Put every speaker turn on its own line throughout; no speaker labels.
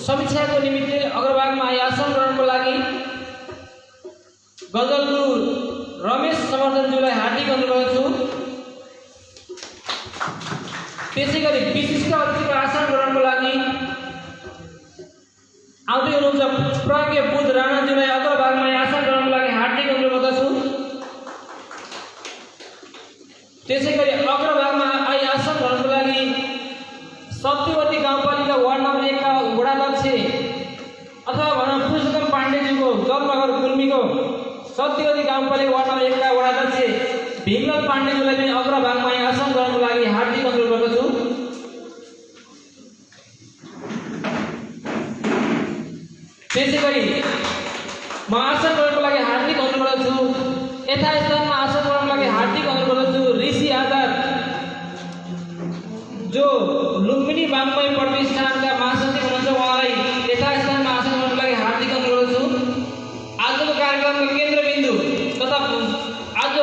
समीक्षाको निमित्त अग्रभागमा आई आसन ग्रहणको लागि गजलगुरु रमेश समर्थनज्यूलाई हार्दिक अनुरोध छु। त्यसैगरी विशिष्ट अतिथिको आसन ग्रहणको लागि आउँदै हुनुहुन्छ प्रज्ञ बुद्ध राणाज्यूलाई अग्रभागमा आई आसन ग्रहणको लागि हार्दिक अनुरोध गर्दछु। त्यसैगरी अग्रभागमा आई आसन ग्रहणको लागि सत्यवती गाउँपालिका वार्ड नम्बर 1 का वडाध्यक्ष अथवा भनौँ पुरुषोत्तम पाण्डेजीको जन्मघर गुल्मीको सत्यवती गाउँपालिका वार्ड नम्बर 1 का वडाध्यक्ष भीमलाल पाण्डेजीलाई पनि अग्रभागमा आई आसन ग्रहणको लागि हार्दिक अनुरोध गर्दछु। त्यसैगरी म आसन ग्रहणको लागि हार्दिक अनुरोध गर्दछु। यथास्थानमा आसन ग्रहणको लागि हार्दिक अनुरोध गर्दछु ऋषि आधार जो लुम्बिनी वाङ्मय प्रतिष्ठानका महासचिव हुनुहुन्छ, उहाँलाई यथास्थानमा आसन ग्रहणको लागि हार्दिक अनुरोध छु। आजको कार्यक्रमको केन्द्रबिन्दु तथा आज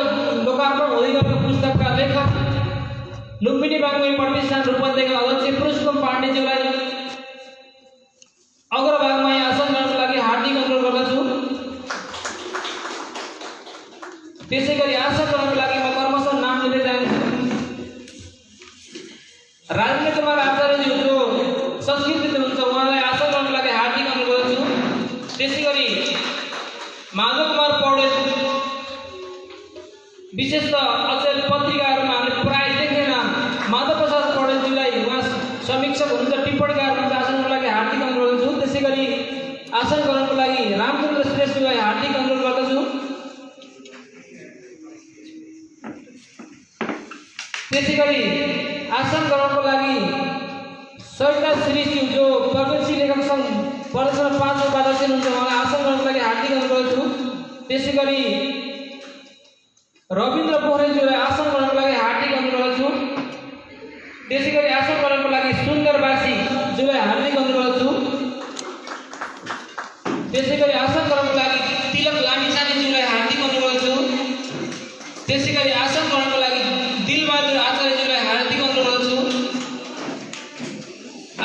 लोकार्पण हुँदै गरेको पुस्तकका लेखक लुम्बिनी वाङ्मय प्रतिष्ठान रूपन्देहीका अध्यक्ष पुरुषोत्तम पाण्डेज्यूलाई अग्रभागमा आसन ग्रहणको लागि हार्दिक अनुरोध गर्दछु। त्यसैगरी आसन ग्रहणको लागि म कर्मशः नाम लिँदै जान्छु। राजेन्द्र कुमार आचार्यजी जो संस्कृत हुनुहुन्छ, उहाँलाई आसन ग्रहणको लागि हार्दिक अनुरोध गर्छु। त्यसैगरी माधव कुमार पौडेल विशेष त अचेल पत्रिकाहरूमा हामीले प्राय देख्ने नाम माधव प्रसाद पौडेलजीलाई उहाँ समीक्षक हुनुहुन्छ, टिप्पणीकार हुनुहुन्छ, आसन ग्रहणको लागि हार्दिक अनुरोध गर्छु। त्यसैगरी आसन ग्रहणको लागि रामचन्द्र श्रेष्ठजीलाई हार्दिक अनुरोध गर्दछु। त्यसैगरी आसन ग्रहणको लागि सरिता श्रीजी जो प्रगतिशील लेखक सङ्घ प्रदेशमा 5 उपाध्यक्ष हुनुहुन्छ, उहाँलाई आसन ग्रहणको लागि हार्दिक अनुरोध छु। त्यसैगरी रविन्द्र पोखरेलज्यूलाई आसन ग्रहणको लागि हार्दिक अनुरोध छु। त्यसैगरी आसन ग्रहणको लागि सुन्दरवासी ज्यूलाई हार्दिक अनुरोध छु। त्यसैगरी आसन ग्रहणको लागि तिलक लामिछानेज्यूलाई हार्दिक अनुरोध छु। त्यसैगरी आसन ग्रहणको लागि दिलबहादुर आचार्यज्यूलाई हार्दिक अनुरोध छु।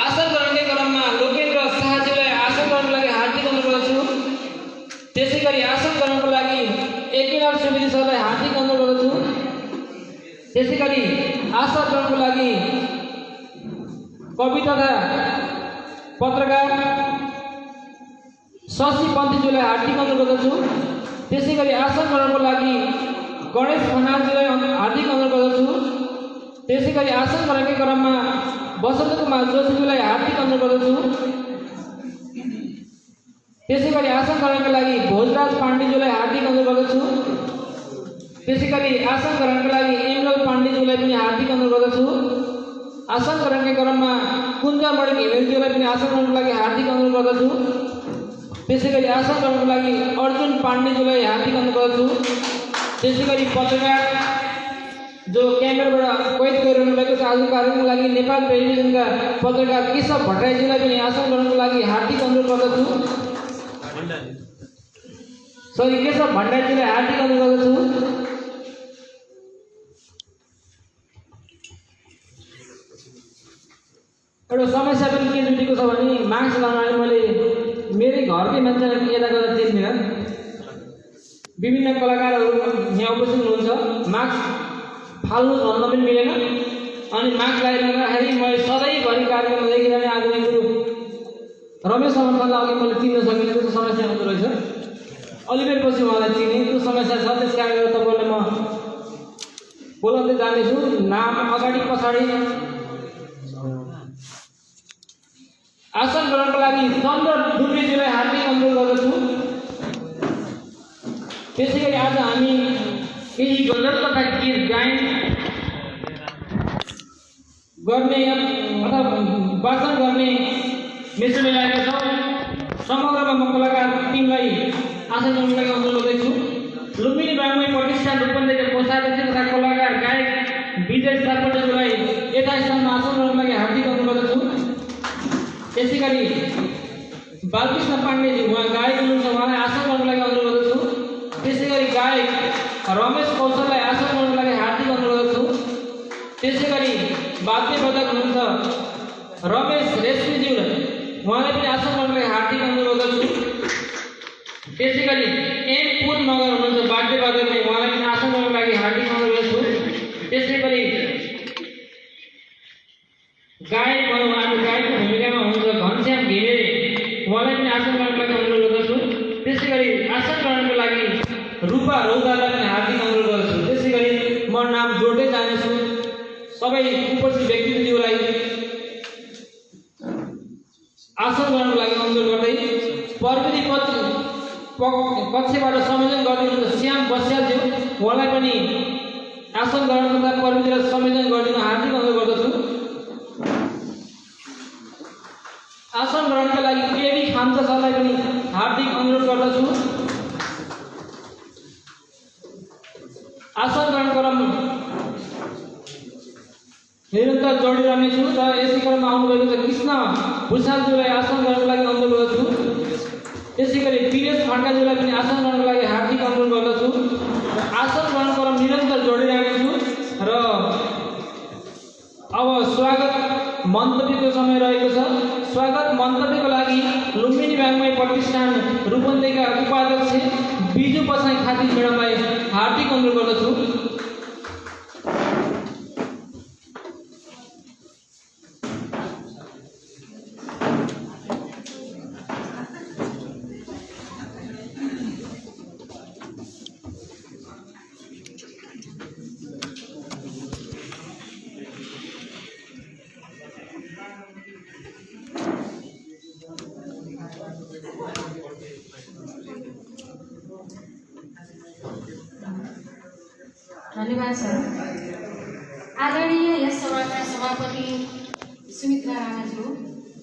आसन ग्रहणकै क्रममा लोकेन्द्र शाहज्यूलाई आसन ग्रहणको लागि हार्दिक अनुरोध छु। त्यसैगरी आसन ग्रहणको लागि एकेनाथ सुवेदी सरलाई हार्दिक अनुरोध छु। त्यसैगरी आसन ग्रहणको लागि कवि तथा पत्रकार शशि पन्थीज्यूलाई हार्दिक अनुरोध गर्दछु। त्यसैगरी आसन ग्रहणको लागि गणेश खनालज्यूलाई हार्दिक अनुरोध गर्दछु। त्यसैगरी आसन ग्रहणकै क्रममा वसन्त कुमार जोशीज्यूलाई हार्दिक अनुरोध गर्दछु। त्यसैगरी आसन ग्रहणको लागि भोजराज पाण्डेज्यूलाई हार्दिक अनुरोध गर्दछु। त्यसैगरी आसन ग्रहणको लागि एमएल पाण्डेज्यूलाई पनि हार्दिक अनुरोध गर्दछु। आसन ग्रहणकै क्रममा कुञ्जमणि घिमिरेज्यूलाई पनि आसन ग्रहणको लागि हार्दिक अनुरोध गर्दछु। त्यसैगरी आसन ग्रहणको लागि अर्जुन पाण्डेज्यूलाई हार्दिक अनुरोध गर्दछु। त्यसैगरी पत्रकार जो क्यामेराबाट कैद गरिरहनु भएको छ आजको कार्यक्रमको लागि नेपाल टेलिभिजनका पत्रकार केशव भट्टराईज्यूलाई पनि आसन ग्रहणको लागि हार्दिक अनुरोध गर्दछु। केशव भण्डारीजीलाई हार्दिक अनुरोध गर्दछु। एउटा समस्या पनि के जुटेको छ भने मार्क्स लगाउने मैले मेरै घरकै मान्छेलाई यता गएर चिन्दिनँ। विभिन्न कलाकारहरू यहाँ उपस्थित हुनुहुन्छ, मार्क्स फाल्नु भन्न पनि मिलेन। अनि मार्क्स लगाइरहँदाखेरि मैले सधैँभरि कार्यक्रममा देखिरहने आदरणीय गुरु रमेश समर्थनलाई अघि मैले चिन्न सकिनँ। त्यो समस्या हुँदो रहेछ। अलिबेरपछि उहाँलाई चिनेँ। त्यो समस्या छ, त्यस कारणले गर्दा तपाईँलाई म बोलाउँदै जानेछु। नाम अगाडि पछाडि आसन ग्रहणको लागि चन्द्र डुम्रेज्यूलाई हार्दिक अनुरोध गर्दछु। त्यसैगरी आज हामी केही गजल तथा गीत गायन गर्ने अथवा वाचन गर्ने मेसोले लागेका छौँ। समग्रमा म कलाकार टिमलाई आसन ग्रहणको लागि अनुरोध गर्दैछु। लुम्बिनी वाङ्मय प्रतिष्ठान रूपन्देहीका कोषाध्यक्ष तथा कलाकार गायक विजय सापकोटाज्यूलाई यथास्थानमा आसन ग्रहणको लागि हार्दिक अनुरोध गर्दछु। त्यसैगरी बालकृष्ण पाण्डेजी उहाँ गायक हुनुहुन्छ, उहाँलाई आसन ग्रहणको लागि अनुरोध गर्दछु। त्यसैगरी गायक रमेश कौशललाई आसन ग्रहणको लागि हार्दिक अनुरोध गर्दछु। त्यसैगरी वाद्यवादक हुनुहुन्छ रमेश रेस्मीज्यूलाई, उहाँलाई पनि आसन त्यसै गरी एम पुन मगर हुनुहुन्छ वाद्यवादक नै, उहाँलाई पनि आसन गर्नको लागि हार्दिक अनुरोध गर्छु। त्यसै गरी गायक भनौँ आज गायकको भूमिकामा हुनुहुन्छ घनश्याम घिमिरे, उहाँलाई पनि आसन गर्नको लागि अनुरोध गर्दछु। त्यसै गरी आसन गर्नको लागि रूपा रौदालाई पनि हार्दिक अनुरोध गर्दछु। त्यसै गरी म नाम जोड्दै जानेछु। सबै उपस्थित व्यक्तिज्यूलाई आसन गर्नको लागि अनुरोध गर्दै प्रविधि कक्षबाट संयोजन गरिदिनुहुन्छ श्याम बस्यालज्यू, उहाँलाई पनि आसन ग्रहण तथा प्रविधिलाई संयोजन गरिदिन हार्दिक अनुरोध गर्दछु। आसन ग्रहणका लागि केबी खाम्चा सरलाई पनि हार्दिक अनुरोध गर्दछु। आसन ग्रहण क्रम निरन्तर जोडिरहनेछु र यसै क्रममा आउनुभएको छ कृष्ण भूषालज्यूलाई आसन ग्रहणको लागि अनुरोध गर्दछु। त्यसै गरी वीरेश खड्काज्यूलाई पनि आसन ग्रहणको लागि हार्दिक अनुरोध गर्दछु। आसन ग्रहण क्रम निरन्तर जोडिरहनेछु र अब स्वागत मन्तव्यको समय रहेको छ। स्वागत मन्तव्यको लागि लुम्बिनी बागमय प्रतिष्ठान रूपन्देहीका उपाध्यक्ष बिजु पसाई खाती म्याडमलाई हार्दिक अनुरोध गर्दछु।
धन्यवाद सर। आदरणीय यस सभाका सभापति सुमित्रा राणाज्यू,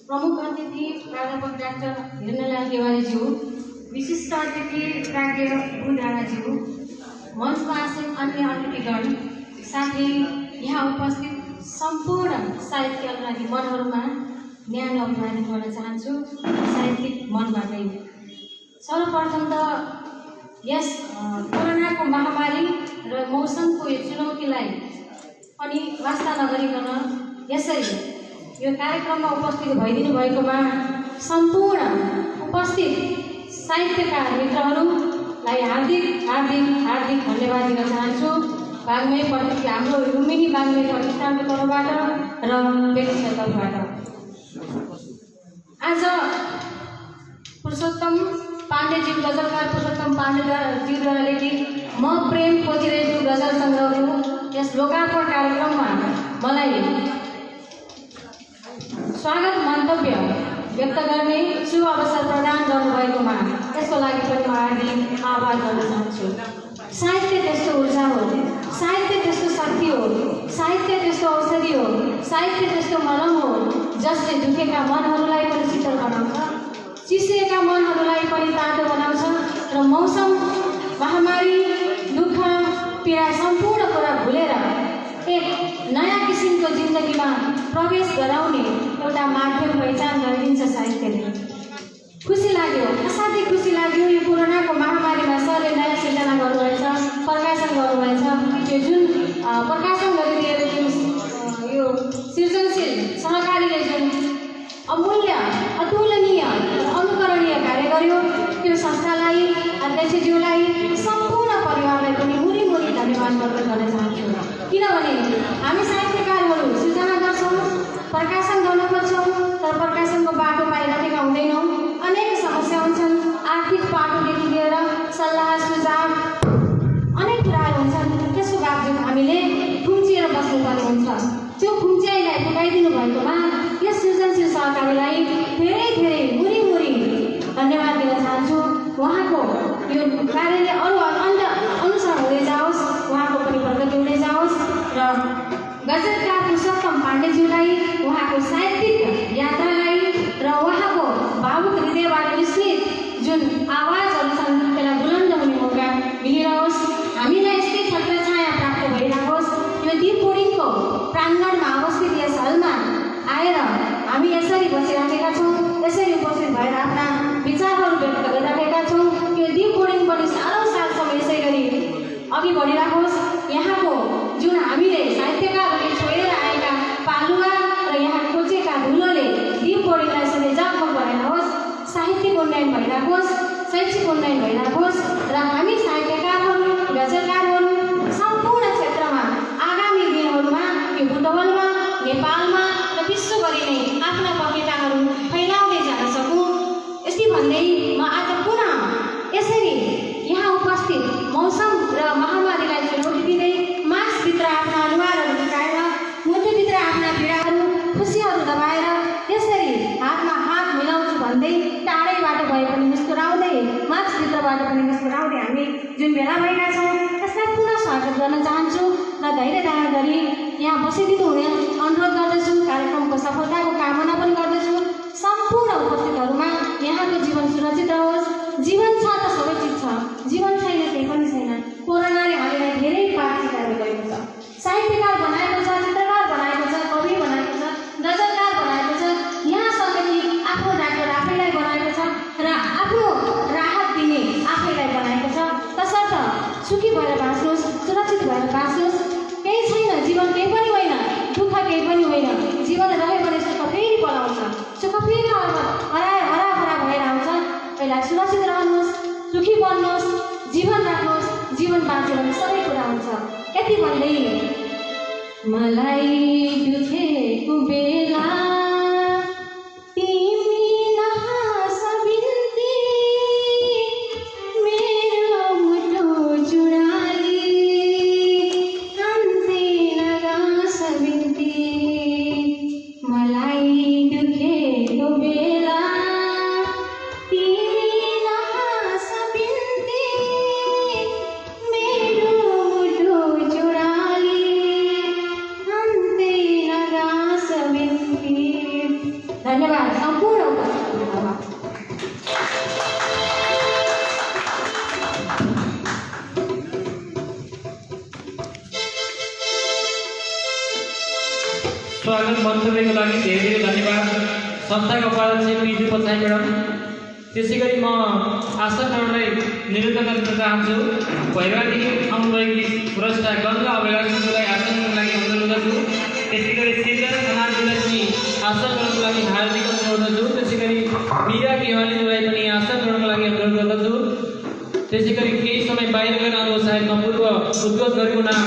प्रमुख अतिथि प्राध्यापक डाक्टर हिरणलाल तिवारीज्यू, विशिष्ट अतिथि प्राज्ञ बुध राणाज्यू, मञ्चमा आसीन अन्य अतिथिगण, साथै यहाँ उपस्थित सम्पूर्ण साहित्य अनुरागी मनहरूमा न्यानो अभिवादन गर्न चाहन्छु साहित्यिक मनबाटै। सर्वप्रथम त यस कोरोनाको महामारी र मौसमको यो चुनौतीलाई पनि वास्ता नगरिकन यसरी यो कार्यक्रममा उपस्थित भइदिनु भएकोमा सम्पूर्ण उपस्थित साहित्यकार मित्रहरूलाई हार्दिक हार्दिक हार्दिक धन्यवाद दिन चाहन्छु। बागमय प्रतिष्ठान हाम्रो लुम्बिनी बागमय प्रतिष्ठानको तर्फबाट र व्यक्तिगत तर्फबाट आज पुरुषोत्तम पाण्डेज्यू, गजलकार पुरुषोत्तम पाण्डेज्यूद्वारा लिखित म प्रेम खोजिरहेछु गजल सङ्ग्रहको यस लोकार्पण कार्यक्रममा मलाई स्वागत मन्तव्य व्यक्त गर्ने शुभ अवसर प्रदान गर्नुभएकोमा यसको लागि पनि म हार्दिक आभार गर्न चाहन्छु। साहित्य त्यस्तो ऊर्जा हो, साहित्य त्यस्तो शक्ति हो, साहित्य त्यस्तो औषधि हो, साहित्य त्यस्तो मलम हो जसले दुखेका मनहरूलाई पनि शीतल बनाउँछ, चिसिएका मनहरूलाई पनि तातो बनाउँछ र मौसम महामारी दुःख पीडा सम्पूर्ण कुरा भुलेर एक नयाँ किसिमको जिन्दगीमा प्रवेश गराउने एउटा माध्यम पहिचान गरिदिन्छ साहित्यले। खुसी लाग्यो, असाध्यै खुसी लाग्यो यो कोरोनाको महामारीमा सरले नयाँ सिर्जना गर्नुभएछ, प्रकाशन गर्नुभएछ। यो जुन प्रकाशन गरिदिएर जुन यो सृजनशील सहकारीले जुन अमूल्य अतुलनीय अनुकरणीय कार्य गर्यो त्यो संस्थालाई, अध्यक्षज्यूलाई, सम्पूर्ण परिवारलाई पनि मुरी मुरी धन्यवाद अर्पण गर्न चाहन्छु। किनभने हामी साहित्यकारहरू सृजना गर्छौँ, प्रकाशन गर्न खोज्छौँ, तर प्रकाशनको बाटो पाइराखेका हुँदैनौँ। अनेक समस्या हुन्छन्, आर्थिक पाटोदेखि लिएर सल्लाह सुझाव अनेक कुराहरू हुन्छन्। त्यसको बावजुद हामीले खुम्चिएर बस्नुपर्ने हुन्छ। त्यो खुम्च्याइलाई पुगाइदिनु भएकोमा यस सृजनशील सहकारीलाई धेरै धेरै मुरी मुरी धन्यवाद दिन चाहन्छु। उहाँको यो कार्यले अरू अनुसार हुँदै जाओस्, उहाँको पनि प्रगति हुँदै जाओस् र गजलकार पुरुषोत्तम पाण्डेज्यूलाई उहाँको साहित्यिक यात्रालाई र उहाँको भावुक हृदयबाट निस्कित जुन आवाजहरू छन् त्यसलाई बुलन्द हुने मौका मिलिरहोस्। हामीलाई यस्तै छत्र छाया प्राप्त भइरहोस्। यो दिप बोर्डिङको प्राङ्गणमा अवस्थित यस हलमा आएर हामी यसरी बसिराखेका छौँ, यसरी उपस्थित भएर आफ्ना विचारहरू व्यक्त गरिराखेका छौँ। यो दिप बोर्डिङ पनि सालौँ सालसम्म यसै गरी अघि बढिराखोस्। यहाँको जुन हामीले साहित्यकारहरूले छोडेर आएका पालुवा र यहाँ खोजेका धुलोले दिप बोर्डिङलाई सधैँ जगमग बनाइरहोस्। साहित्यको उन्नयन भइराखोस्, शैक्षिक उन्नयन भइरहेकोस् र हामी साहित्यकारहरू गजलकारहरू सम्पूर्ण क्षेत्रमा आगामी दिनहरूमा यो बुटवलमा नेपालमा र विश्वभरि नै आफ्ना कविताहरू फैलाउँदै जान सकौँ। यति भन्दै म आज पुनः यसरी यहाँ उपस्थित मौसम र महामारीलाई चुनौती दिँदै मास्कभित्र आफ्ना अनुहारहरू लुकाएर मुटुभित्र आफ्ना पीडाहरू खुसीहरू दबाएर यसरी हातमा हात मिलाउँछु भन्दै टाढैबाट भए पनि मुस्कुराउँदै मास्कभित्रबाट पनि मुस्कुराउँदै हामी जुन भेला भएका छौँ त्यसलाई पुनः स्वागत गर्न चाहन्छु र धैर्य धारण गरी यहाँ बसिदिनु हुने अनुरोध गर्दछु। कार्यक्रमको सफलताको कामना पनि गर्दछु। सम्पूर्ण उपस्थितहरूमा यहाँको जीवन सुरक्षित रहोस्। जीवन छ त सबै चिज छ, जीवन छैन केही पनि छैन। कोरोनाले हामीलाई धेरै पाठ सिकाएर गएको छ। साहित्यकार बनाएको छ, चित्रकार बनाएको छ, कवि बनाएको छ, गजलकार बनाएको छ। यहाँसम्म कि आफ्नो डाक्टर आफैलाई बनाएको छ र आफ्नो राहत दिने आफैलाई बनाएको छ। तसर्थ सुखी भएर बाँच्नुहोस्, सुरक्षित भएर बाँच्नुहोस्। केही छैन, जीवन केही पनि होइन, दुःख केही पनि होइन। जीवन रह्यो भने सुख फेरि पलाउँछ, सुख फेरि हरा भएर आउँछ। पहिला सुरक्षित रहनुहोस्, सुखी बन्नुहोस्, जीवन राख्नुहोस्। जीवन बाँच्यो भने सबै कुरा हुन्छ। यति भन्दै मलाई दुखेको बेला तिमी नहाँस बिन्ती, मेरो मुटु जुडाली कान्ति नगाँस बिन्ती। मलाई दुखेको बेला तिमी नहाँस बिन्ती, मेरो मुटु जुडाली कान्ति नगाँस बिन्ती। धन्यवाद सम्पूर्ण उपस्थितिहरूमा।
स्वागत मन्तव्यको लागि धेरै धेरै धन्यवाद संस्थाका उपाध्यक्ष पिजु पछाइ म्याडम। त्यसै गरी म आसनहरूलाई निवेदन गर्न चाहन्छु। भैरवादेखि आउनुभएकी पुरस्कार गङ्गा अभिलाषीलाई आसन गर्नको लागि अनुरोध गर्दछु। त्यसै गरी सिर्जना खनालजीलाई पनि आसन गर्नको लागि हार्दिक अनुरोध गर्दछु। त्यसै गरी मीरा गेवालीलाई पनि आसन गर्नको लागि अनुरोध गर्दछु। त्यसै गरी केही समय बाहिर गएर आउनु सायद म पूर्व उद्घोष गरेको नाम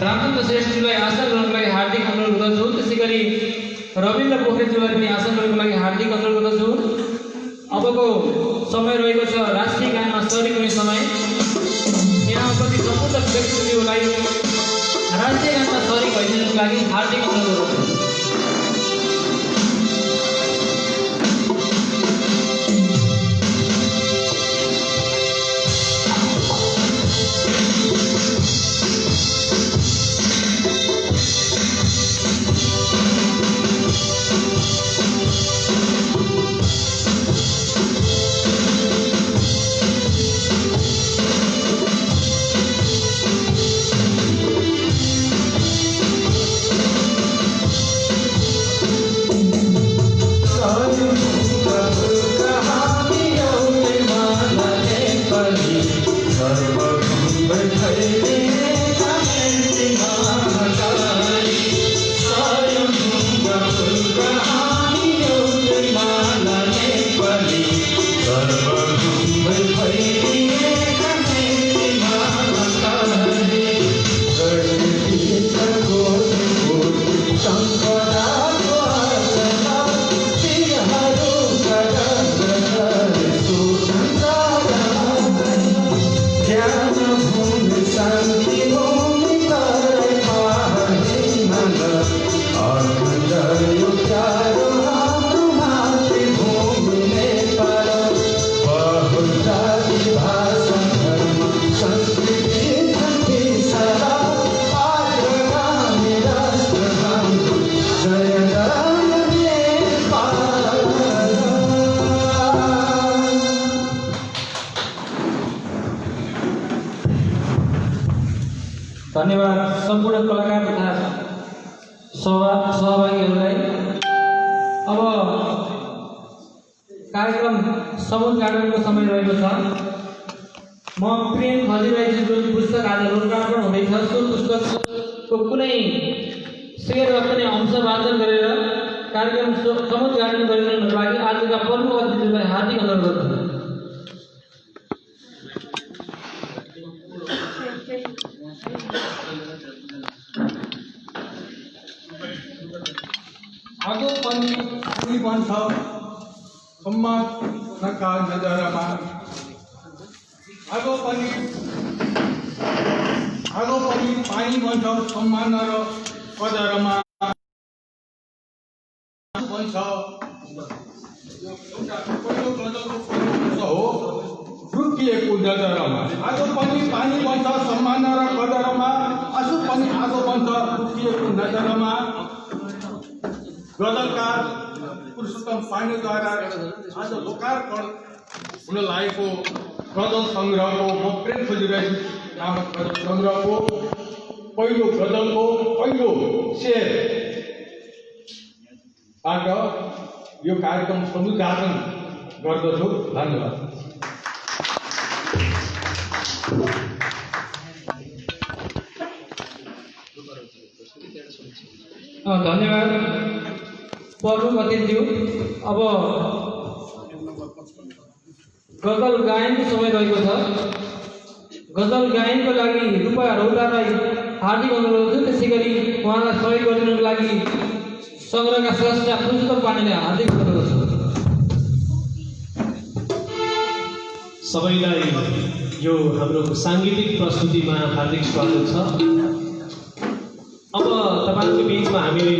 रामचन्द्र श्रेष्ठजीलाई आसन गर्नको लागि हार्दिक अनुरोध गर्दछु। त्यसै गरी रविन्द्र पोखरेलजीलाई पनि आसन गर्नको लागि हार्दिक अनुरोध गर्दछु। अबको समय रहेको छ राष्ट्रिय गानमा सहरी गर्ने समय। यहाँ उपस्थित सम्पूर्ण व्यक्तित्वलाई राष्ट्रिय गानमा सहरी भइदिनुको लागि हार्दिक अनुरोध गर्दछु। धन्यवाद सम्पूर्ण कलाकार तथा सहभागीहरूलाई। अब कार्यक्रम समूह गार्डनको समय रहेको छ। म प्रेम खजिरहेछु जुन पुस्तक आज लोकार्पण हुँदैछ सो पुस्तकको कुनै शेर वा कुनै अंश वाचन गरेर कार्यक्रम समूह गार्डन गरिदिनुको लागि आजका प्रमुख अतिथिहरूलाई हार्दिक अनुरोध गर्दछु।
सम्मानका नजरमा आगो पनि पानी बन्छ सम्मान र कदरमा बन्छ। एउटा पहिलो गजलको पहिलो हो रुकिएको नजरमा। आगो पनि पानी बन्छ सम्मान र कदरमा, आँसु पनि आगो बन्छ रुकिएको नजरमा। गजलकार पुरुषोत्तम पाण्डेद्वारा आज लोकार्पण हुन लागेको गजल सङ्ग्रहको म प्रेम खोजिरहेको नामक गजल सङ्ग्रहको पहिलो गजलको पहिलो शेरबाट यो कार्यक्रम समुद्घाटन गर्दछु। धन्यवाद।
धन्यवाद प्रमुख अतिथिज्यू। अब गजल गायनको समय रहेको छ। गजल गायनको लागि रूपा रौतालाई हार्दिक अनुरोध गर्छु। त्यसै गरी उहाँलाई सहयोग गरिदिनुको लागि सङ्ग्रहका स्रष्टा पुरुषोत्तम पाण्डेले हार्दिक अनुरोध गर्छु।
सबैलाई यो हाम्रो साङ्गीतिक प्रस्तुतिमा हार्दिक स्वागत छ। अब तपाईँको बिचमा हामीले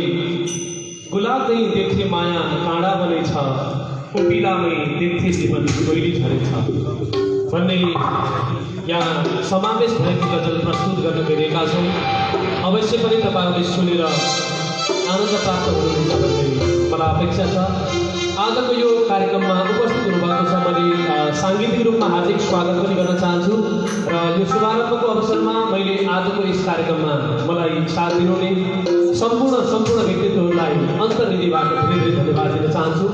गुलाब चाहिँ देख्थे माया काँडा बनेछ, कोपिलामै देख्थे जीवन कोइली झरेछ भन्ने यहाँ समावेश भएको गजल प्रस्तुत गर्न गइरहेका छौँ। अवश्य पनि तपाईँहरूले सुनेर आनन्द प्राप्त हुनुहुन्छ भन्ने मलाई अपेक्षा छ। आजको यो कार्यक्रममा उपस्थित हुनुभएको छ। मैले साङ्गीतिक रूपमा हार्दिक स्वागत पनि गर्न चाहन्छु र यो शुभारम्भको अवसरमा मैले आजको यस कार्यक्रममा मलाई साथ दिनुहुने सम्पूर्ण व्यक्तित्वहरूलाई अन्तर्निधिबाट धेरै धन्यवाद दिन चाहन्छु।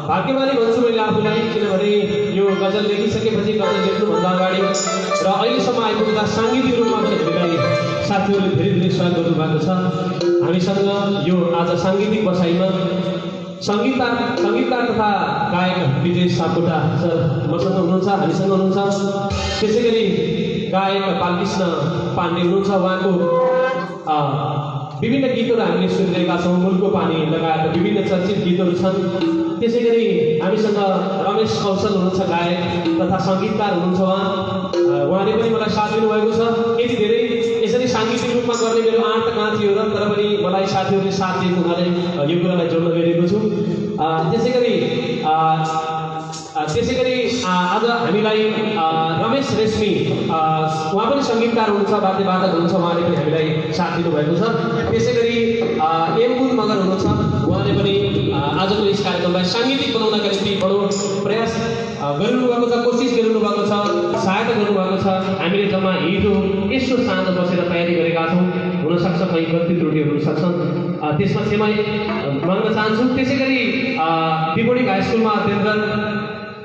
भाग्यमानी भन्छु मैले आफूलाई, किनभने यो गजल लेखिसकेपछि गजल लेख्नुभन्दा अगाडि र अहिलेसम्म आइपुग्दा साङ्गीतिक रूपमा पनि हामीलाई साथीहरूले धेरै सहयोग गर्नुभएको छ। हामीसँग यो आज साङ्गीतिक बसाइमा सङ्गीतकार तथा गायक विजय सापकोटा सर मसँग हुनुहुन्छ, हामीसँग हुनुहुन्छ। त्यसै गरी गायक बालकृष्ण पाण्डे हुनुहुन्छ। उहाँको विभिन्न गीतहरू हामीले सुनिरहेका छौँ। मुलको पानी लगायत विभिन्न चर्चित गीतहरू छन्। त्यसै गरी हामीसँग रमेश कौशल हुनुहुन्छ, गायक तथा सङ्गीतकार हुनुहुन्छ। उहाँले पनि मलाई साथ दिनुभएको छ। यति धेरै यसरी साङ्गीतिक रूपमा गर्ने मेरो आँट कहाँ थियो र, तर पनि मलाई साथीहरूले साथ दिएको हुनाले यो कुरालाई जोड्न गइरहेको छु। त्यसै गरी आज हामीलाई रमेश रेश्मी उहाँ पनि सङ्गीतकार हुनुहुन्छ, वाद्यवादक हुनुहुन्छ। उहाँले पनि हामीलाई साथ दिनुभएको छ। त्यसै गरी एमपुन मगर हुनुहुन्छ। उहाँले पनि आजको यस कार्यक्रमलाई साङ्गीतिक बनाउनका निम्ति बडो प्रयास गरिरहनु भएको छ, कोसिस गरिरहनु भएको छ, सहायता गर्नुभएको छ। हामीले जम्मा हिजो यस्तो साँझ बसेर तयारी गरेका छौँ। हुनसक्छ कहीँ गल्ती त्रुटिहरू हुनसक्छन्, त्यसमा क्षमा माग्न चाहन्छु। त्यसै गरी बिपोडी हाई स्कुलमा अध्ययनरत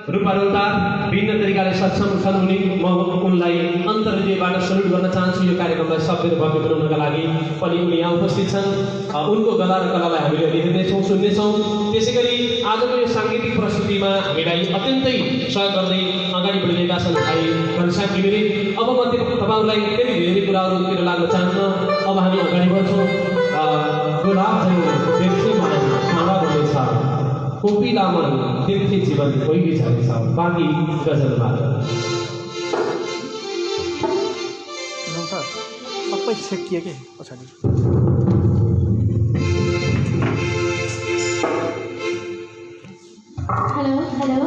रूपा रौता भिन्न तरिकाले सक्षम छन् उनी। म उनलाई अन्तर्हृदयबाट सल्युट गर्न चाहन्छु। यो कार्यक्रमलाई सभ्य र भव्य बनाउनका लागि पनि उनी यहाँ उपस्थित छन्। उनको गला र कलालाई हामीले हेर्नेछौँ, सुन्नेछौँ। त्यसै गरी आजको यो साङ्गीतिक प्रस्तुतिमा हामीलाई अत्यन्तै सहयोग गर्दै अगाडि बढिरहेका छन् भाइ घनश्याम घिमिरे। अब म तपाईँहरूलाई फेरि धेरै कुराहरूतिर लाग्न चाहन्न। अब हामी अगाडि बढ्छौँ। गुलाब चाहिँ देख्थे माया काँडा बनेछ, कोपिलामा देख्थे जीवन कोइली झरेछ। बाँकी गजलबाट
सबै छेकियो के पछाडि।
हेलो हेलो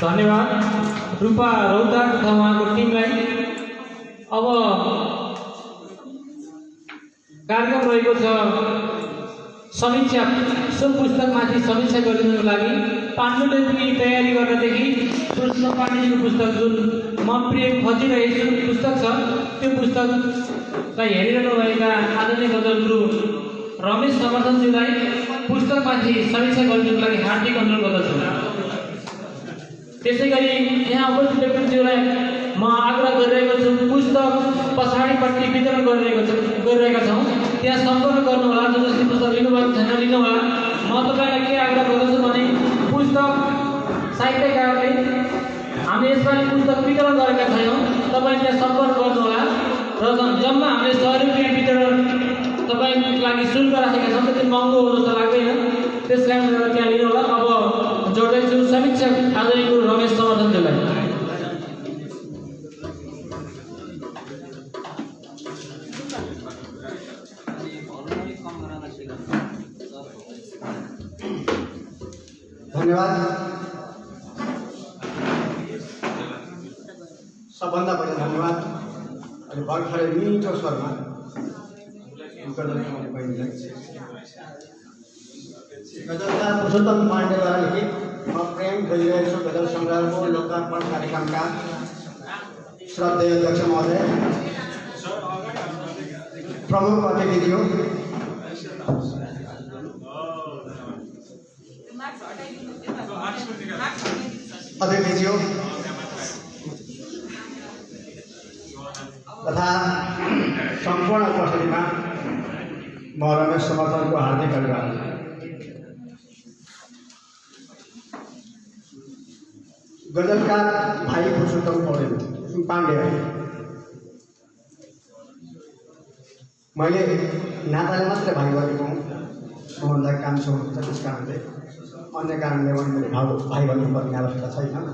धन्यवाद रूपा रौता तथा उहाँको टिमलाई। अब कार्यक्रम रहेको छ समीक्षा, सो पुस्तकमाथि समीक्षा गरिदिनुको लागि पाण्डुलिपि तयारी गर्नदेखि कृष्ण पाण्डेजीको पुस्तक जुन म प्रेम खोजिरहेछु पुस्तक छ, त्यो पुस्तकलाई हेरिरहनुभएका आदरणीय गजलगुरु रमेश समर्थनज्यूलाई पुस्तकमाथि समीक्षा गरिदिनुको लागि हार्दिक अनुरोध गर्दछु। त्यसै गरी यहाँ उपस्थित व्यक्तिज्यूलाई म आग्रह गरिरहेको छु, पुस्तक पछाडिपट्टि वितरण गरिरहेका छौँ, त्यहाँ सम्पर्क गर्नुहोला। जो जसले पुस्तक लिनुभएको छैन लिनुहोला। म तपाईँलाई के आग्रह गर्दछु भने पुस्तक साहित्यकारले हामीले यसपालि पुस्तक वितरण गरेका छैनौँ, तपाईँ त्यहाँ सम्पर्क गर्नुहोला। र जम्मा हामीले 100 रुपियाँ वितरण तपाईँको लागि शुल्क राखेका छौँ, त्यति महँगो हो जस्तो लाग्दैन, त्यस कारण गरेर त्यहाँ लिनुहोला। अब जोड्दैछु समीक्षा आदरणीय गुरु रमेश समर्थनज्यूलाई।
धन्यवाद। सबभन्दा पहिला धन्यवाद अनि भर्खरै मिठो स्वरमा गजलकार पुरुषोत्तम पाण्डेद्वारा लिखित म प्रेम खोजिरहेछु गजल सङ्ग्रहको लोकार्पण कार्यक्रमका श्रद्धेय अध्यक्ष महोदय, प्रमुख अतिथिज्यू, तथा सम्पूर्ण उपस्थितिमा म रमेश समर्थनको हार्दिक अभिवादन। गजलकार भाइ पुरुषोत्तम पाण्डे, मैले नाताले मात्रै भाइ गरेको हुँ, उहाँलाई काम छ त्यस कारणले, अन्य कारणले मैले भाइ भन्नुपर्ने आवश्यकता छैन।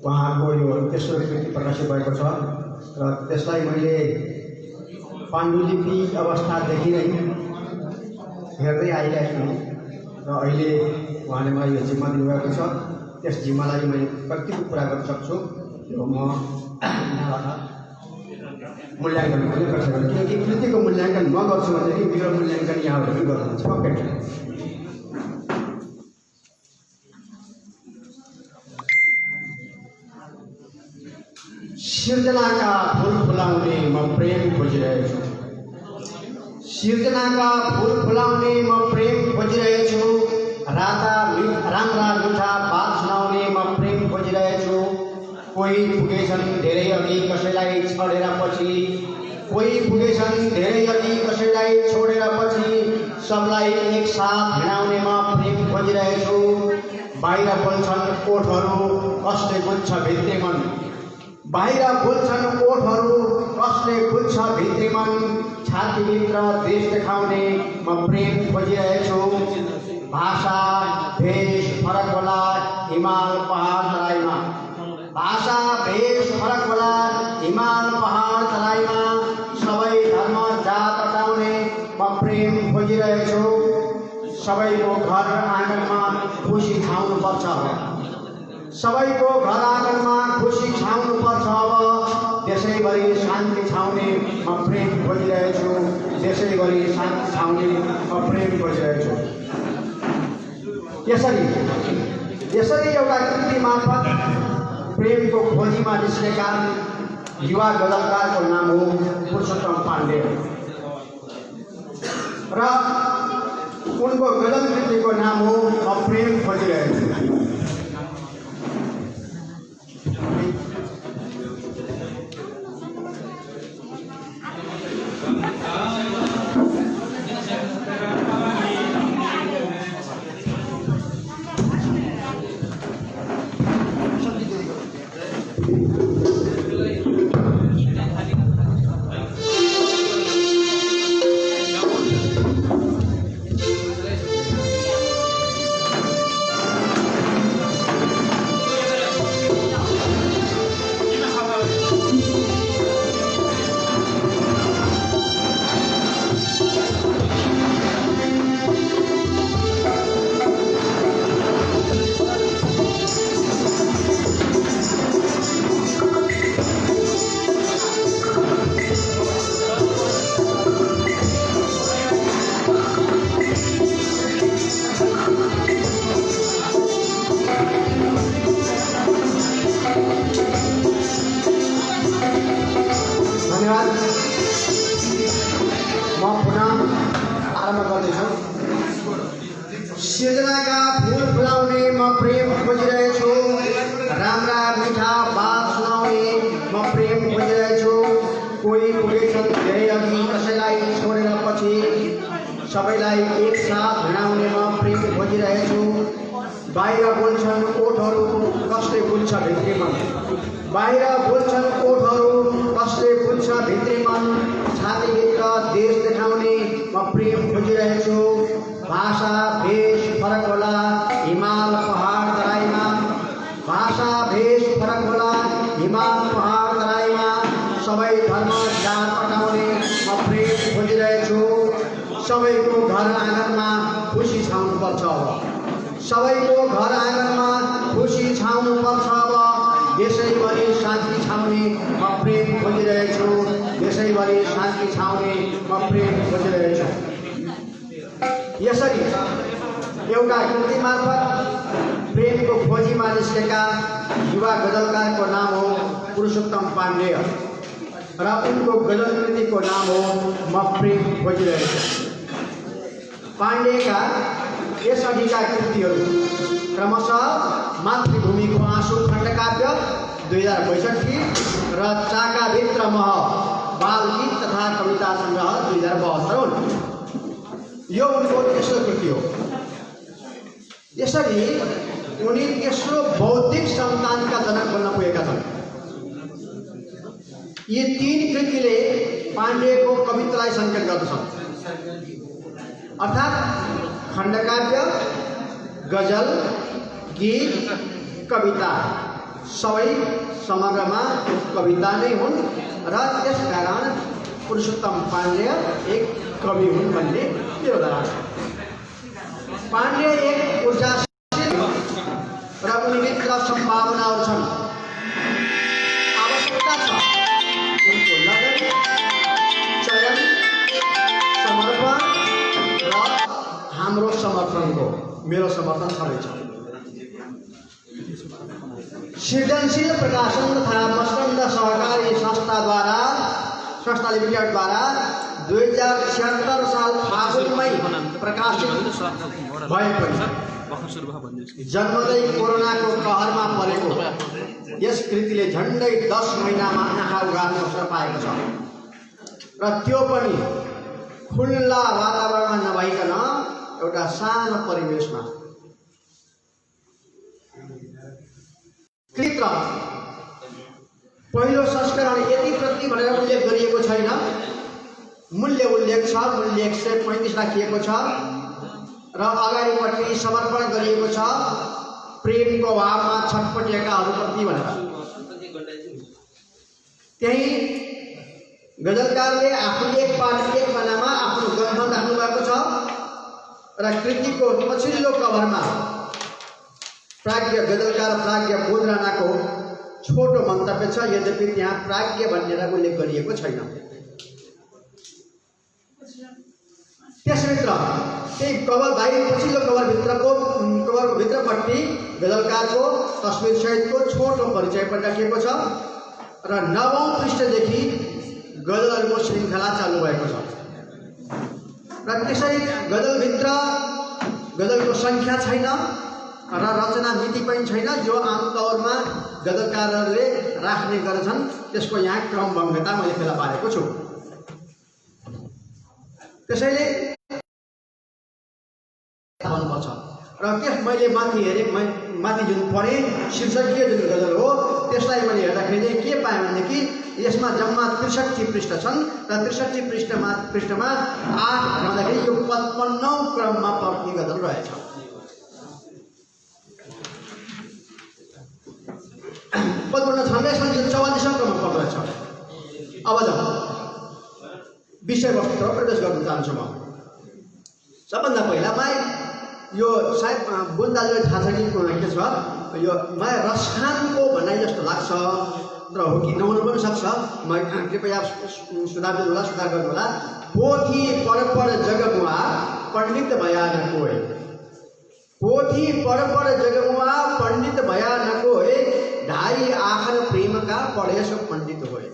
उहाँको यो तेस्रो कृति प्रकाशित भएको छ र त्यसलाई मैले पाण्डुलिपि अवस्थादेखि नै हेर्दै आइरहेको हुँ र अहिले उहाँले मलाई यो जिम्मा दिनुभएको छ। त्यस जिम्मालाई मैले कतिको पुरा गर्न सक्छु यो म मूल्याङ्कन पनि गर्न सक्छु, किनकि कृतिको मूल्याङ्कन म गर्छु भनेदेखि मेरो मूल्याङ्कन यहाँबाट पनि गर्नुहुन्छ पक्कै। सिर्जनाका फुल फुलाउने म प्रेम खोजिरहेछु, सिर्जनाका फुल फुलाउने म प्रेम खोजिरहेछु, राम्रा मिठा बात सुनाउने म प्रेम खोजिरहेछु। कोही पुगेछन् धेरै अघि कसैलाई छोडेर पछि, कोही पुगेछन् धेरै अघि कसैलाई छोडेर पछि, सबलाई एकसाथ हिँडाउने म प्रेम खोजिरहेछु। बाहिर बोल्छन् ओठहरू कसले बुझ्छ भित्री मन, बाहिर बोल्छन् ओठहरू कसले बुझ्छ भित्री मन, छातीभित्र देश देखाउने म प्रेम खोजिरहेछु। भाषा भेष फरक होला हिमाल पहाड तराईमा, भाषा भेष फरक होला हिमाल पहाड तराईमा, सबै धर्म जात हटाउने म प्रेम खोजिरहेछु। सबैको घर आँगनमा खुसी छाउनुपर्छ अब, सबैको घर आँगनमा खुसी छाउनुपर्छ अब, त्यसैगरी शान्ति छाउने म प्रेम खोजिरहेछु, त्यसैगरी शान्ति छाउने म प्रेम खोजिरहेछु। यसरी एउटा कृति मार्फत प्रेमको खोजीमा निस्केका युवा गजलकारको नाम हो पुरुषोत्तम पाण्डे र उनको गजल कृतिको नाम हो म प्रेम खोजिरहेछु। पुगेछन् धेरै अघि कसैलाई छोडेर पछि सबैलाई एकसाथ भिडाउने म प्रेम खोजिरहेछु बाहिर बोल्छन् ओठहरू कसले बुझ्छ भित्री मन बाहिर बोल्छन् ओठहरू कसले बुझ्छ भित्री मन छातीभित्र देश देखाउने म प्रेम खोजिरहेछु भाषा भेष फरक होला हिमाल पहाड तराईमा भाषा भेष फरक होला हिमाल पहाड तराईमा सबै धर्म जात पटाउने म प्रेम खोजिरहेछु सबैको घर आँगनमा खुसी छाउनुपर्छ अब सबैको घर आँगनमा खुसी छाउनुपर्छ अब देशैभरि शान्ति छाउने म प्रेम खोजिरहेछु देशैभरि शान्ति छाउने म प्रेम खोजिरहेछु यसरी एउटा कृति मार्फत प्रेमको खोजीमा निस्केका युवा गजलकारको नाम हो पुरुषोत्तम पाण्डेय र उनको गजल कृतिको नाम हो म प्रेम खोजिरहेछु पाण्डेका यसअघिका कृतिहरू क्रमशः मातृभूमिको आँसु खण्डकाव्य 2062 र चाकाभित्र मह बालगीत तथा कविता सङ्ग्रह 2072 हुन् यो उनको तेस्रो कृति हो यसरी उनी तेस्रो बौद्धिक सन्तानका जनक बन्न पुगेका छन् यी तीन कृतिले पाण्डेको कवितालाई सङ्केत गर्दछन् अर्थात् खण्डकाव्य गजल गीत कविता सबै समग्रमा कविता नै हुन् र त्यसकारण पुरुषोत्तम पाण्डेय एक कवि हुन् भन्ने मेरो धारणा छ पाण्डेय एक ऊर्जाशील र उनीभित्र सम्भावनाहरू छन् आवश्यकता छ उनको लगन चयन समर्पण र हाम्रो समर्थनको मेरो समर्थन सबै छ सृजनशील प्रकाशन तथा मस्कन्द सहकारी संस्था लिमिटेडद्वारा 2076 साल फागुनमै प्रकाशित भए पनि जन्मदै कोरोनाको कहरमा परेको यस कृतिले झन्डै 10 महिनामा आँखा उघार्ने अवसर पाएको छ र त्यो पनि खुल्ला वातावरणमा नभइकन एउटा सानो परिवेशमा कृत पहिलो संस्करण यति प्रति भनेर उल्लेख गरिएको छैन मूल्य उल्लेख छ मूल्य 135 राखिएको छ र अगाडिपट्टि समर्पण गरिएको छ प्रेमको भावमा छटपटिएकाहरूप्रति भनेर त्यही गजलकारले आफूले एक पानामा आफ्नो गन्थन राख्नु भएको छ र कृतिको पछिल्लो कभरमा प्राज्ञ गजलकार प्राज्ञ बोध राणाको छोटो मन्तव्य छ यद्यपि त्यहाँ प्राज्ञ भनेर उल्लेख गरिएको छैन त्यसभित्र त्यही कभर बाहिर पछिल्लो कभरको भित्रपट्टि गजलकारको तस्बिर सहितको छोटो परिचय पनि राखिएको छ र 9औं पृष्ठदेखि गजलहरूको श्रृङ्खला चालु भएको छ र त्यसै गजलभित्र गजलको सङ्ख्या छैन र रचना मिति पनि छैन जो आमतौरमा गजलकारहरूले राख्ने गर्छन् त्यसको यहाँ क्रमभङ्गता मैले फेला पारेको छु त्यसैले भन्नुपर्छ र त्यस मैले माथि हेरेँ माथि जुन पढेँ शीर्षकीय जुन गजल हो त्यसलाई मैले हेर्दाखेरि के पाएँ भनेदेखि यसमा जम्मा 63 पृष्ठ छन् र 63 पृष्ठमा 8 भन्दाखेरि यो 55औं क्रममा पर्ने गजल रहेछ 55 छँदैछन् जुन 44औं क्रममा पर्दछ अब जाउँ विषयवस्तु प्रवेश गर्न चाहन्छु म सबभन्दा पहिला यो सायद बुन्दाले थाहा छ कि के छ यो मलाई रसखानको भनाइ जस्तो लाग्छ तर हो कि नहुनु पनि सक्छ म कृपया सुधार गर्नु होला पोथी परपर जगमुआ पण्डित भया न कोई पोथी परपर जगमुआ पण्डित भया न कोई ढाई आखर प्रेम का पढे सो पण्डित होए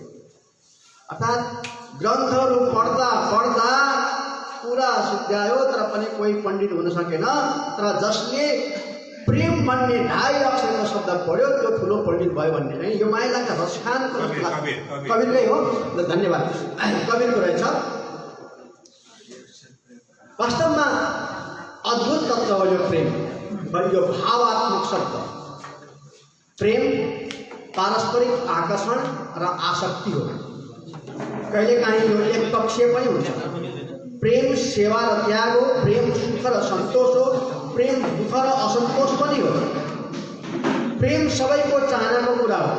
अर्थात् ग्रन्थहरू पढ्दा पढ्दा पुरा सुध्यायो तर पनि कोही पण्डित हुन सकेन तर जसले प्रेम भन्ने ढाई अक्षरको शब्द पढ्यो त्यो ठुलो पण्डित भयो भन्ने चाहिँ यो माया लाग्छ रसखानको कवीरकै हो। ल धन्यवाद। कवीरको रहेछ। वास्तवमा अद्भुत तत्त्व हो यो प्रेम, यो भावात्मक शब्द। प्रेम पारस्परिक आकर्षण र आसक्ति हो। कहिलेकाहीँ यो एक पक्षीय पनि हुन्छ। प्रेम सेवा र त्याग हो, प्रेम सुख र सन्तोष हो, प्रेम दुःख र असन्तोष पनि हो। प्रेम सबैको चाहनाको कुरा हो।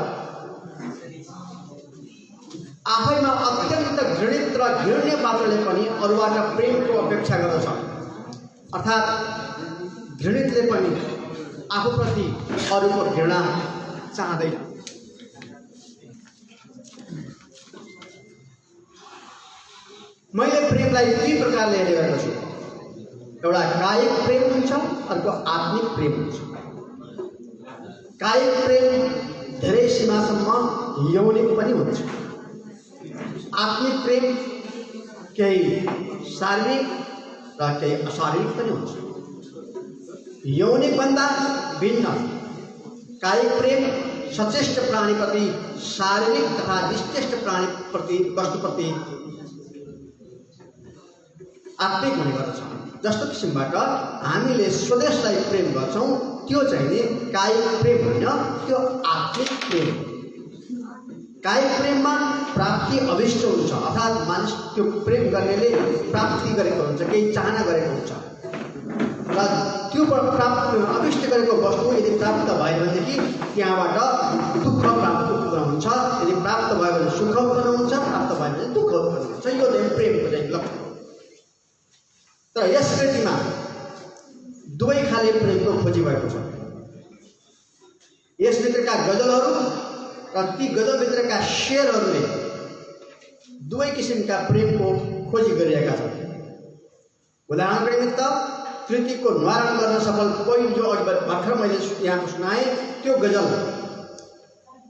आफैमा अत्यन्त घृणित र घृण्य पात्रले पनि अरूबाट प्रेमको अपेक्षा गर्दछ, अर्थात् घृणितले पनि आफूप्रति अरूको घृणा चाहँदैन। मैले प्रेमलाई दुई प्रकारले हेर्ने गरेको छु। एउटा कायिक प्रेम हुन्छ, अर्को आत्मिक प्रेम हुन्छ। कायिक प्रेम धेरै सीमासम्म यौनिक पनि हुन्छ। आत्मिक प्रेम केही शारीरिक र केही अशारीरिक पनि हुन्छ। यौनिकभन्दा भिन्न कायिक प्रेम सचेष्ट प्राणीप्रति, शारीरिक तथा निश्चेष्ट प्राणीप्रति, वस्तुप्रति आत्मिक हुने गर्दछ। जस्तो किसिमबाट हामीले स्वदेशलाई प्रेम गर्छौँ त्यो चाहिँ नि कायिक प्रेम होइन, त्यो आत्मिक प्रेम। कायिक प्रेममा प्राप्ति अभिष्ट हुन्छ, अर्थात् मानिस त्यो प्रेम गर्नेले प्राप्ति गरेको हुन्छ, केही चाहना गरेको हुन्छ र त्यो प्राप्त अभिष्ट गरेको वस्तु यदि प्राप्त भयो भनेदेखि त्यहाँबाट दुःख प्राप्त हुन्छ। यदि प्राप्त भयो भने सुख उत्पन्न हुन्छ, प्राप्त भयो भने दुःख उत्पन्न हुन्छ। यो चाहिँ प्रेमको चाहिँ लक्षण। तर यस कृतिमा दुवै खाले प्रेमको खोजी भएको छ। यसभित्रका गजलहरू र ती गजलभित्रका शेरहरूले दुवै किसिमका प्रेमको खोजी गरिएका छन्। उदाहरणको निमित्त कृतिको निवारण गर्न सफल पहिलो जो अघि भर्खर मैले यहाँको सुनाएँ त्यो गजल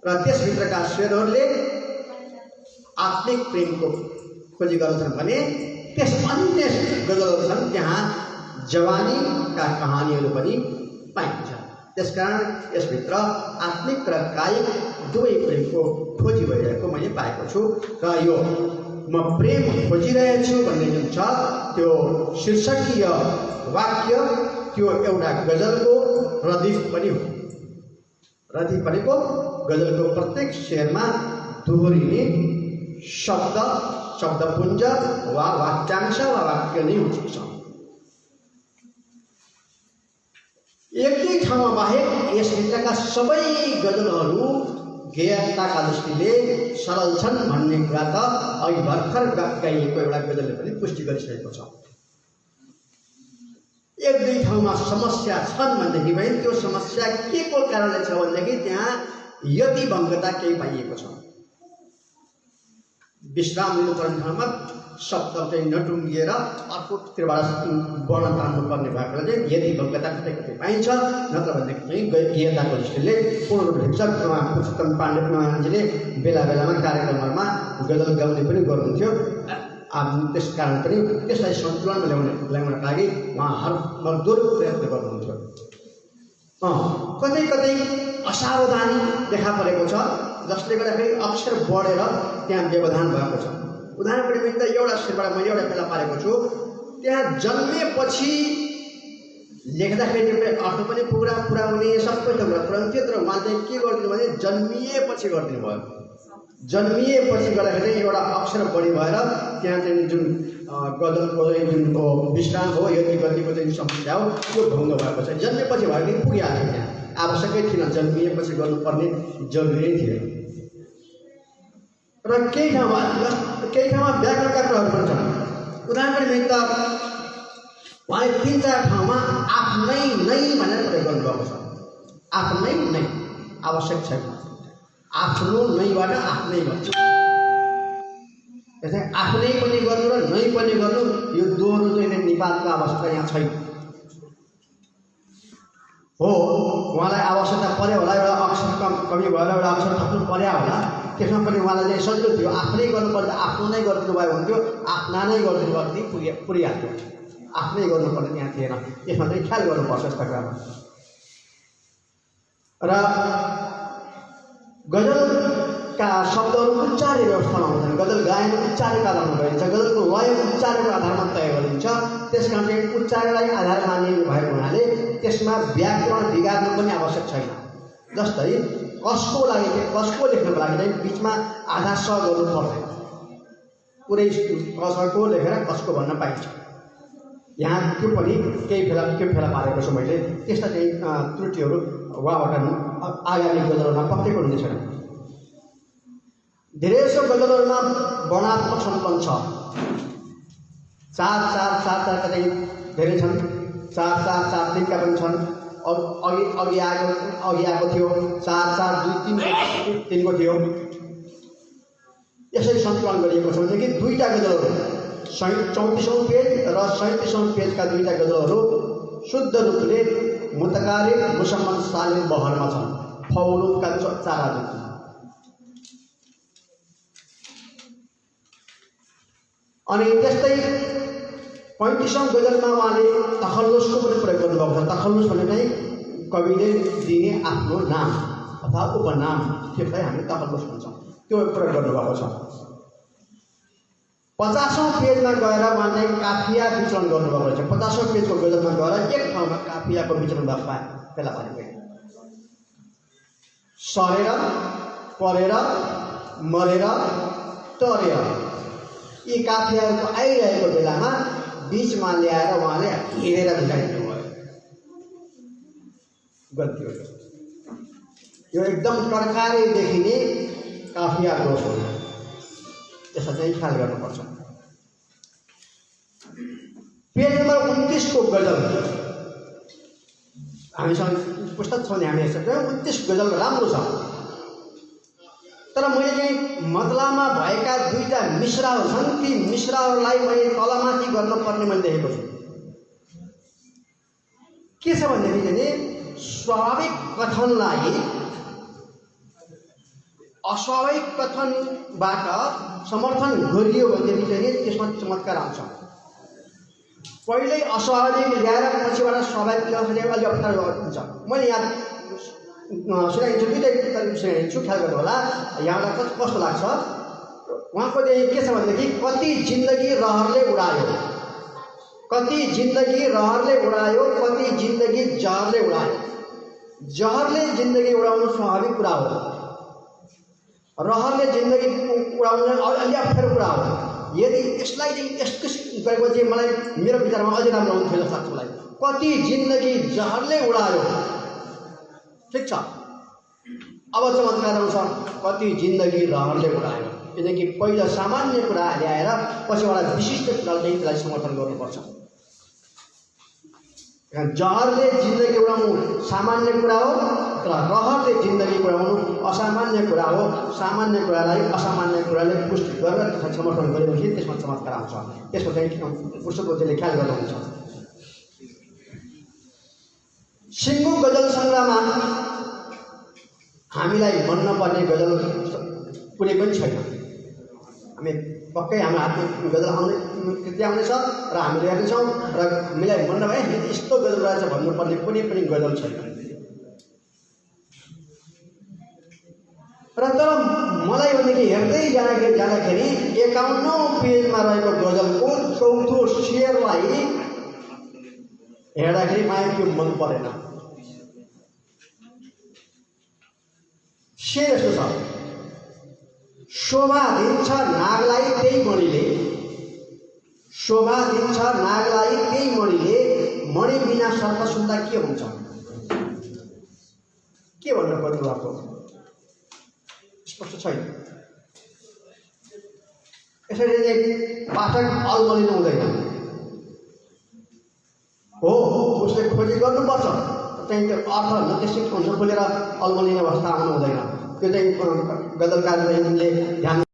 र त्यसभित्रका शेरहरूले आत्मिक प्रेमको खोजी गर्छन् भने त्यस अन्य गजलहरू छन् त्यहाँ जवानीका कहानीहरू पनि पाइन्छ। त्यसकारण यसभित्र आत्मिक र कायिक दुवै प्रेमको खोजी भइरहेको मैले पाएको छु। र यो म प्रेम खोजिरहेछु भन्ने जुन छ त्यो शीर्षकीय वाक्य त्यो एउटा गजलको रदिफ पनि हो। रदिफ भनेको गजलको प्रत्येक शेरमा दोहोरिने शब्द, शब्दपुञ्ज वा वाक्यांश वा वाक्य नै हुन्छ। एक दुई ठाउँमा बाहेक यसभित्रका सबै गजलहरू गेयताका दृष्टिले सरल छन् भन्ने कुरा त अघि भर्खर गाइएको एउटा गजलले पनि पुष्टि गरिसकेको छ। एक दुई ठाउँमा समस्या छन् भनेदेखि पनि त्यो समस्या के को कारणले छ भनेदेखि त्यहाँ यतिभङ्गता केही पाइएको छ। विश्राम लिनुपर्ने ठाउँमा शब्द चाहिँ नटुङ्गिएर अर्कोतिरबाट वर्ण तान्नुपर्ने भएकोले चाहिँ यतिभङ्गता कतै कतै पाइन्छ। नत्र भनेदेखि चाहिँ गेयताको दृष्टिले पूर्ण रूपले पुरुषोत्तम पाण्डेजीले बेला बेलामा कार्यक्रमहरूमा गजल गाउने पनि गर्नुहुन्थ्यो। त्यस कारण पनि त्यसलाई सन्तुलनमा ल्याउनका लागि उहाँ हर मजदुर प्रयत्न गर्नुहुन्थ्यो। कतै कतै असावधानी देखा परेको छ जसले गर्दाखेरि अक्षर बढेर त्यहाँ व्यवधान भएको छ। उदाहरणको निमित्त एउटा शेरबाट मैले एउटा फेला पारेको छु। त्यहाँ जन्मेपछि लेख्दाखेरि अर्थ पनि पुरा हुने सबै कुरा पुरा हुन्थ्यो, तर उहाँले चाहिँ के गरिदिनु भने जन्मिएपछि गरिदिनु भयो। जन्मिएपछि गर्दाखेरि एउटा अक्षर बढी भएर त्यहाँ चाहिँ जुन गजलको जुन विश्राम हो यति गतिको चाहिँ समस्या हो त्यो भङ्ग भएको छ। जन्मेपछि भयो भने पुगिहाल्यो, त्यहाँ आवश्यकै थिएन, जन्मिएपछि गर्नुपर्ने जरुरी नै थिएन। र केही ठाउँमा व्याकरणका कुराहरू पनि छन्। उदाहरणको निमित्त उहाँले 3-4 ठाउँमा आफ्नै नै भनेर प्रयोग गर्नुभएको छ। आफ्नै नै आवश्यक छैन, आफ्नो नैबाट आफ्नै गर्छ। त्यसै आफ्नै पनि गर्नु र नै पनि गर्नु यो दोहोरो चाहिँ नेपालको आवश्यकता यहाँ छैन। हो उहाँलाई आवश्यकता पर्यो होला, एउटा अक्षर कमी भएर एउटा अक्षर थप्नु पर्यो होला, त्यसमा पनि उहाँलाई चाहिँ सजिलो थियो। आफ्नै गर्नुपर्दा आफ्नो नै गरिदिनु भयो हुन्थ्यो, आफ्ना नै गरिदिनु पर्ने पुरिहाल्थ्यो। आफ्नै गर्नुपर्ने यहाँ थिएन। यसमा चाहिँ ख्याल गर्नुपर्छ यस्ता कुरामा। र गजलका शब्दहरू उच्चार्य व्यवस्थामा हुँदैन, गजल गायन उच्चार्यका आधारमा गरिन्छ, गजलको लय उच्चार्यको आधारमा तय गरिन्छ। त्यस कारण चाहिँ उच्चारणलाई आधार मानिनु भएको हुनाले त्यसमा व्याकरण बिगार्नु पनि आवश्यक छैन। जस्तै कसको लागि चाहिँ कसको लेख्नको लागि चाहिँ बिचमा आधा स गर्नु पर्दैन, पुरै कसको लेखेर कसको भन्न पाइन्छ। यहाँ त्यो पनि केही फेला पारेको छु मैले। त्यस्ता चाहिँ त्रुटिहरू वाबाट आगामी गजलहरूमा पक्कै पनि हुने छैन। धेरै जसो गजलहरूमा वर्णात्मक सन्तुलन छ। 4-4-4-4 का चाहिँ धेरै छन्, 4-4-4-3 का पनि छन्। अघि आएको थियो 4-4-2-3 को थियो। यसरी सन्तुलन गरिएको छ भनेदेखि दुईटा गजलहरू 34औं पेज र 37औं पेजका दुईटा गजलहरू शुद्ध रूपले मुतकारिब मुसम्मन सालिम बहरमा छन्। फौलुका 4 आदि। अनि त्यस्तै 35औं गजलमा उहाँले तखल्लुसको पनि प्रयोग गर्नुभएको छ। तखल्लुस भने चाहिँ कविले दिने आफ्नो नाम अथवा उपनाम, त्यसलाई हामी तखल्लुस भन्छौँ, त्यो प्रयोग गर्नुभएको छ। 50औं पेजमा गएर उहाँले काफिया विचरण गर्नुभएको छ। 50औं पेजको गजलमा गएर एक ठाउँमा काफियाको विचरण फेला पारेको। सरेर, परेर, मरेर, तरेर यी काफियाहरूको आइरहेको बेलामा बीचमा ल्याएर उहाँले हेरेर भिडाइदिनु भयो गद्य। यो एकदम टर्कारै देखिने काफिया दोष हो, त्यसलाई चाहिँ ख्याल गर्नुपर्छ। पेज नम्बर 29 को गजल हामीसँग पुस्तक छ भने हामी हेर्न सक्छौँ। 29 गजल राम्रो छ, तर मैले चाहिँ मतलामा भएका दुईटा मिश्राहरू छन्, ती मिश्राहरूलाई मैले तलमाथि गर्नुपर्ने मैले देखेको छु। के छ भनेदेखि चाहिँ स्वाभाविक कथनलाई अस्वाभाविक कथनबाट समर्थन गरियो भनेदेखि चाहिँ त्यसमा चमत्कार आउँछ। पहिल्यै अस्वाभाविक ल्याएर पछिबाट स्वाभाविक ल्याउँछ अलि अप्ठ्यारो हुन्छ। मैले यहाँ सुनाइदिन्छु, दुईटै सुनाइदिन्छु, ख्याल गर्नु होला। यहाँलाई कस्तो लाग्छ उहाँको चाहिँ के छ भनेदेखि कति जिन्दगी रहरले उडायो, कति जिन्दगी रहरले उडायो, कति जिन्दगी जहरले उडायो। जहरले जिन्दगी उडाउनु स्वाभाविक कुरा हो, रहरले जिन्दगी उडाउनु अलि अप्ठ्यारो कुरा हो। यदि यसलाई चाहिँ यस्तो गरेको चाहिँ मलाई मेरो विचारमा अझै राम्रो हुन्थ्यो जस्तो लाग्छ मलाई। कति जिन्दगी जहरले उडायो, ठिक छ। अब चमत्कार आउँछ, कति जिन्दगी रहरले उडायो। किनकि पहिला सामान्य कुरा ल्याएर पछिबाट विशिष्ट कुराले त्यसलाई समर्थन गर्नुपर्छ। जहरले जिन्दगी उडाउनु सामान्य कुरा हो, तर रहरले जिन्दगी उडाउनु असामान्य कुरा हो। सामान्य कुरालाई असामान्य कुराले पुष्टि गरेर त्यसलाई समर्थन गरेपछि त्यसमा चमत्कार आउँछ। त्यसको चाहिँ पुस्तकले ख्याल गर्नुहुन्छ। सिङ्गो गजल सङ्ग्रहमा हामीलाई मन नपर्ने गजल कुनै पनि छैन। हामी पक्कै हाम्रो हातमा गजल कृति आउनेछ र हामीले हेर्नेछौँ र हामीलाई मन नभए यस्तो गजल रहेछ भन्नुपर्ने कुनै पनि गजल छैन। र तर मलाई भनेदेखि हेर्दै जाँदाखेरि 51औं पेजमा रहेको गजलको चौथो शेरलाई हेर्दाखेरि मलाई त्यो मन परेन। शेर यस्तो छ, शोभा दिन्छ नागलाई त्यही मणिले, शोभा दिन्छ नागलाई त्यही मणिले, मणि बिना सर्प सुन्दा के हुन्छ। के भन्न खोज्नु भएको स्पष्ट छैन। यसरी चाहिँ पाठक अल्मलिनु हुँदैन हो, उसले खोजी गर्नुपर्छ। चाहिँ त्यो अर्थ निर्देशित हुन्छ खोलेर अल्मलिने अवस्था आउनु हुँदैन। त्यो चाहिँ गजलकारले ध्यान